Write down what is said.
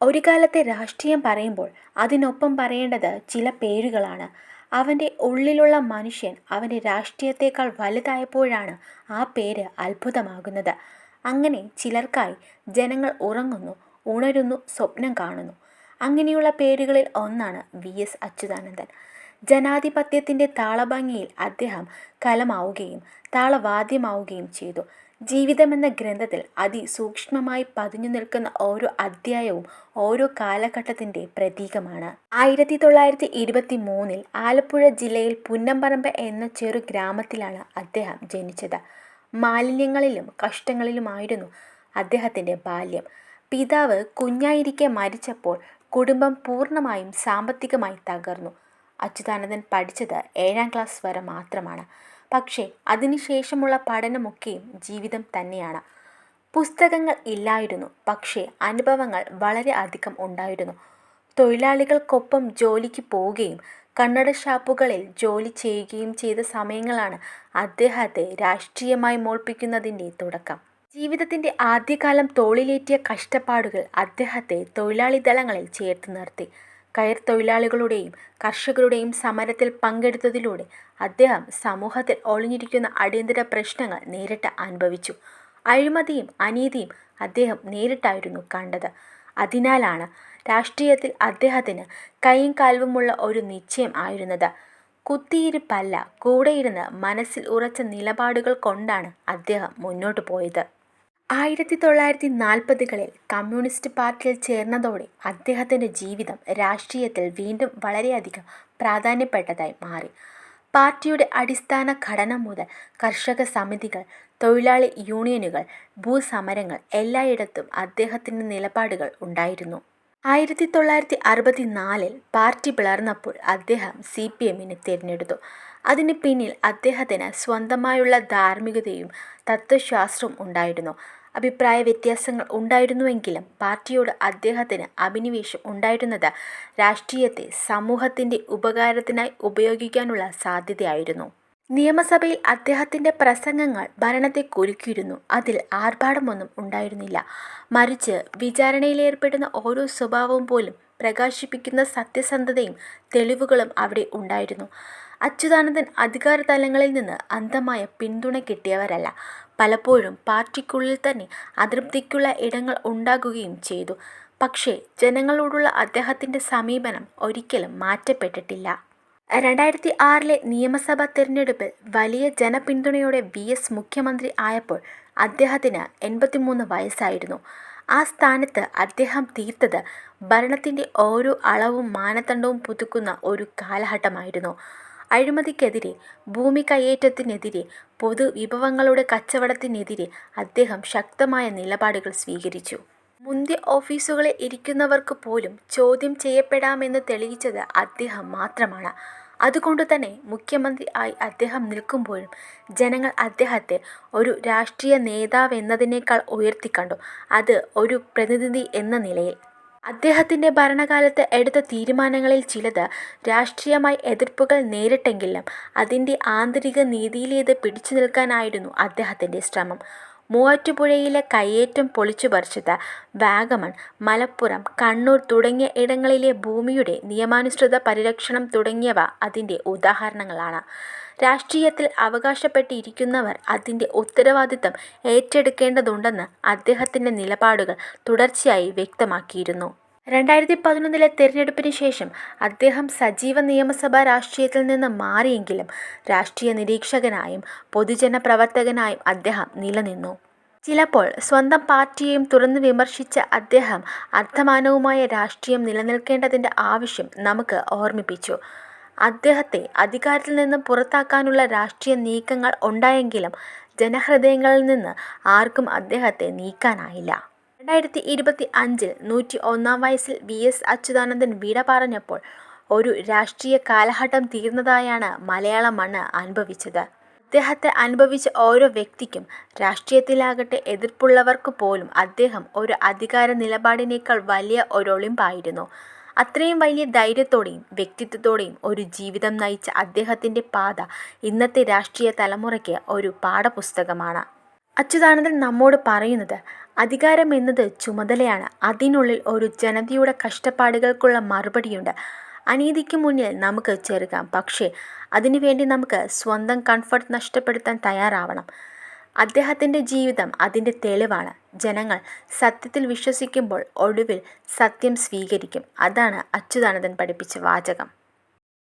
ഒരു കാലത്തെ രാഷ്ട്രീയം പറയുമ്പോൾ അതിനൊപ്പം പറയേണ്ടത് ചില പേരുകളാണ്. അവൻ്റെ ഉള്ളിലുള്ള മനുഷ്യൻ അവൻ്റെ രാഷ്ട്രീയത്തേക്കാൾ വലുതായപ്പോഴാണ് ആ പേര് അത്ഭുതമാകുന്നത്. അങ്ങനെ ചിലർക്കായി ജനങ്ങൾ ഉറങ്ങുന്നു, ഉണരുന്നു, സ്വപ്നം കാണുന്നു. അങ്ങനെയുള്ള പേരുകളിൽ ഒന്നാണ് വി.എസ്. അച്യുതാനന്ദൻ. ജനാധിപത്യത്തിൻ്റെ താളഭംഗിയിൽ അദ്ദേഹം കലമാവുകയും താളവാദ്യമാവുകയും ചെയ്തു. ജീവിതമെന്ന ഗ്രന്ഥത്തിൽ അതിസൂക്ഷ്മമായി പതിഞ്ഞു നിൽക്കുന്ന ഓരോ അധ്യായവും ഓരോ കാലഘട്ടത്തിൻ്റെ പ്രതീകമാണ്. 1923 ആലപ്പുഴ ജില്ലയിൽ പുന്നംപറമ്പ് എന്ന ചെറു ഗ്രാമത്തിലാണ് അദ്ദേഹം ജനിച്ചത്. മാലിന്യങ്ങളിലും കഷ്ടങ്ങളിലുമായിരുന്നു അദ്ദേഹത്തിൻ്റെ ബാല്യം. പിതാവ് കുഞ്ഞായിരിക്കെ മരിച്ചപ്പോൾ കുടുംബം പൂർണ്ണമായും സാമ്പത്തികമായി തകർന്നു. അച്യുതാനന്ദൻ പഠിച്ചത് 7ാം ക്ലാസ് വരെ മാത്രമാണ്. പക്ഷേ അതിനുശേഷമുള്ള പഠനമൊക്കെയും ജീവിതം തന്നെയാണ്. പുസ്തകങ്ങൾ ഇല്ലായിരുന്നു, പക്ഷേ അനുഭവങ്ങൾ വളരെ അധികം ഉണ്ടായിരുന്നു. തൊഴിലാളികൾക്കൊപ്പം ജോലിക്ക് പോവുകയും കണ്ണട ഷാപ്പുകളിൽ ജോലി ചെയ്യുകയും ചെയ്ത സമയങ്ങളാണ് അദ്ദേഹത്തെ രാഷ്ട്രീയമായി മോൾപ്പിക്കുന്നതിൻ്റെ തുടക്കം. ജീവിതത്തിൻ്റെ ആദ്യകാലം തോളിലേറ്റിയ കഷ്ടപ്പാടുകൾ അദ്ദേഹത്തെ തൊഴിലാളി ദളങ്ങളിൽ ചേർത്ത് നിർത്തി. കയർ തൊഴിലാളികളുടെയും കർഷകരുടെയും സമരത്തിൽ പങ്കെടുത്തതിലൂടെ അദ്ദേഹം സമൂഹത്തിൽ ഒളിഞ്ഞിരിക്കുന്ന അടിയന്തര പ്രശ്നങ്ങൾ നേരിട്ട് അനുഭവിച്ചു. അഴിമതിയും അനീതിയും അദ്ദേഹം നേരിട്ടായിരുന്നു കണ്ടത്. അതിനാലാണ് രാഷ്ട്രീയത്തിൽ അദ്ദേഹത്തിന് കൈയും കാൽവുമുള്ള ഒരു നിശ്ചയം ആയിരുന്നത്. കുത്തിയിരിപ്പല്ല, കൂടെയിരുന്ന് മനസ്സിൽ ഉറച്ച നിലപാടുകൾ കൊണ്ടാണ് അദ്ദേഹം മുന്നോട്ട് പോയത്. 1940കളിൽ കമ്മ്യൂണിസ്റ്റ് പാർട്ടിയിൽ ചേർന്നതോടെ അദ്ദേഹത്തിൻ്റെ ജീവിതം രാഷ്ട്രീയത്തിൽ വീണ്ടും വളരെയധികം പ്രാധാന്യപ്പെട്ടതായി മാറി. പാർട്ടിയുടെ അടിസ്ഥാന ഘടന മുതൽ കർഷക സമിതികൾ, തൊഴിലാളി യൂണിയനുകൾ, ഭൂസമരങ്ങൾ എല്ലായിടത്തും അദ്ദേഹത്തിൻ്റെ നിലപാടുകൾ ഉണ്ടായിരുന്നു. 1964 പാർട്ടി പിളർന്നപ്പോൾ അദ്ദേഹം CPMനെ തിരഞ്ഞെടുത്തു. അതിന് പിന്നിൽ അദ്ദേഹത്തിന് സ്വന്തമായുള്ള ധാർമ്മികതയും തത്വശാസ്ത്രവും ഉണ്ടായിരുന്നു. അഭിപ്രായ വ്യത്യാസങ്ങൾ ഉണ്ടായിരുന്നുവെങ്കിലും പാർട്ടിയോട് അദ്ദേഹത്തിന് അഭിനിവേശം ഉണ്ടായിരുന്നത് രാഷ്ട്രീയത്തെ സമൂഹത്തിൻ്റെ ഉപകാരത്തിനായി ഉപയോഗിക്കാനുള്ള സാധ്യതയായിരുന്നു. നിയമസഭയിൽ അദ്ദേഹത്തിൻ്റെ പ്രസംഗങ്ങൾ ഭരണത്തെ കുലുക്കിയിരുന്നു. അതിൽ ആർഭാടമൊന്നും ഉണ്ടായിരുന്നില്ല. മറിച്ച് വിചാരണയിലേർപ്പെടുന്ന ഓരോ സ്വഭാവവും പോലും പ്രകാശിപ്പിക്കുന്ന സത്യസന്ധതയും തെളിവുകളും അവിടെ ഉണ്ടായിരുന്നു. അച്യുതാനന്ദൻ അധികാര തലങ്ങളിൽ നിന്ന് അന്ധമായ പിന്തുണ കിട്ടിയവരല്ല. പലപ്പോഴും പാർട്ടിക്കുള്ളിൽ തന്നെ അതൃപ്തിക്കുള്ള ഇടങ്ങൾ ഉണ്ടാകുകയും ചെയ്തു. പക്ഷേ ജനങ്ങളോടുള്ള അദ്ദേഹത്തിൻ്റെ സമീപനം ഒരിക്കലും മാറ്റപ്പെട്ടിട്ടില്ല. 2006 നിയമസഭാ തെരഞ്ഞെടുപ്പിൽ വലിയ ജനപിന്തുണയോടെ വി.എസ്. മുഖ്യമന്ത്രി ആയപ്പോൾ അദ്ദേഹത്തിന് 83 വയസ്സായിരുന്നു. ആ സ്ഥാനത്ത് അദ്ദേഹം തീർത്തത് ഭരണത്തിൻ്റെ ഓരോ അളവും മാനദണ്ഡവും പുതുക്കുന്ന ഒരു കാലഘട്ടമായിരുന്നു. അഴിമതിക്കെതിരെ, ഭൂമി കയ്യേറ്റത്തിനെതിരെ, പൊതുവിഭവങ്ങളുടെ കച്ചവടത്തിനെതിരെ അദ്ദേഹം ശക്തമായ നിലപാടുകൾ സ്വീകരിച്ചു. മുന്തിയ ഓഫീസുകളിൽ ഇരിക്കുന്നവർക്ക് പോലും ചോദ്യം ചെയ്യപ്പെടാമെന്ന് തെളിയിച്ചത് അദ്ദേഹം മാത്രമാണ്. അതുകൊണ്ടുതന്നെ മുഖ്യമന്ത്രി ആയി അദ്ദേഹം നിൽക്കുമ്പോഴും ജനങ്ങൾ അദ്ദേഹത്തെ ഒരു രാഷ്ട്രീയ നേതാവെന്നതിനേക്കാൾ ഉയർത്തിക്കണ്ടു, അത് ഒരു പ്രതിനിധി എന്ന നിലയിൽ. അദ്ദേഹത്തിൻ്റെ ഭരണകാലത്ത് എടുത്ത തീരുമാനങ്ങളിൽ ചിലത് രാഷ്ട്രീയമായി എതിർപ്പുകൾ നേരിട്ടെങ്കിലും അതിൻ്റെ ആന്തരിക നീതിയിലേത് പിടിച്ചു നിൽക്കാനായിരുന്നു അദ്ദേഹത്തിൻ്റെ ശ്രമം. മൂവാറ്റുപുഴയിലെ കയ്യേറ്റം പൊളിച്ചുപറിച്ചത്, വാഗമൺ, മലപ്പുറം, കണ്ണൂർ തുടങ്ങിയ ഇടങ്ങളിലെ ഭൂമിയുടെ നിയമാനുസൃത പരിരക്ഷണം തുടങ്ങിയവ അതിൻ്റെ ഉദാഹരണങ്ങളാണ്. രാഷ്ട്രീയത്തിൽ അവകാശപ്പെട്ടിരിക്കുന്നവർ അതിൻ്റെ ഉത്തരവാദിത്തം ഏറ്റെടുക്കേണ്ടതുണ്ടെന്ന് അദ്ദേഹത്തിൻ്റെ നിലപാടുകൾ തുടർച്ചയായി വ്യക്തമാക്കിയിരുന്നു. 2011 തെരഞ്ഞെടുപ്പിന് ശേഷം അദ്ദേഹം സജീവ നിയമസഭാ രാഷ്ട്രീയത്തിൽ നിന്ന് മാറിയെങ്കിലും രാഷ്ട്രീയ നിരീക്ഷകനായും പൊതുജന പ്രവർത്തകനായും അദ്ദേഹം നിലനിന്നു. ചിലപ്പോൾ സ്വന്തം പാർട്ടിയെയും തുറന്നു വിമർശിച്ച അദ്ദേഹം അർത്ഥമാനവുമായ രാഷ്ട്രീയം നിലനിൽക്കേണ്ടതിൻ്റെ ആവശ്യം നമുക്ക് ഓർമ്മിപ്പിച്ചു. അദ്ദേഹത്തെ അധികാരത്തിൽ നിന്ന് പുറത്താക്കാനുള്ള രാഷ്ട്രീയ നീക്കങ്ങൾ ഉണ്ടായെങ്കിലും ജനഹൃദയങ്ങളിൽ നിന്ന് ആർക്കും അദ്ദേഹത്തെ നീക്കാനായില്ല. 2025 101 വയസ്സിൽ വി.എസ്. അച്യുതാനന്ദൻ വിട പറഞ്ഞപ്പോൾ ഒരു രാഷ്ട്രീയ കാലഘട്ടം തീർന്നതായാണ് മലയാള മണ്ണ് അനുഭവിച്ചത്. അദ്ദേഹത്തെ അനുഭവിച്ച ഓരോ വ്യക്തിക്കും, രാഷ്ട്രീയത്തിലാകട്ടെ എതിർപ്പുള്ളവർക്ക് പോലും അദ്ദേഹം ഒരു അധികാര നിലപാടിനേക്കാൾ വലിയ ഒരൊളിമ്പായിരുന്നു. അത്രയും വലിയ ധൈര്യത്തോടെയും വ്യക്തിത്വത്തോടെയും ഒരു ജീവിതം നയിച്ച അദ്ദേഹത്തിൻ്റെ പാത ഇന്നത്തെ രാഷ്ട്രീയ തലമുറയ്ക്ക് ഒരു പാഠപുസ്തകമാണ്. അച്യുതാനന്ദൻ നമ്മോട് പറയുന്നത് അധികാരം എന്നത് ചുമതലയാണ്. അതിനുള്ളിൽ ഒരു ജനതയുടെ കഷ്ടപ്പാടുകൾക്കുള്ള മറുപടിയുണ്ട്. അനീതിക്ക് മുന്നിൽ നമുക്ക് ചെറുകാം, പക്ഷേ അതിനുവേണ്ടി നമുക്ക് സ്വന്തം കംഫർട്ട് നഷ്ടപ്പെടുത്താൻ തയ്യാറാവണം. അദ്ദേഹത്തിൻ്റെ ജീവിതം അതിൻ്റെ തെളിവാണ്. ജനങ്ങൾ സത്യത്തിൽ വിശ്വസിക്കുമ്പോൾ ഒടുവിൽ സത്യം സ്വീകരിക്കും. അതാണ് അച്യുതാനന്ദൻ പഠിപ്പിച്ച വാചകം.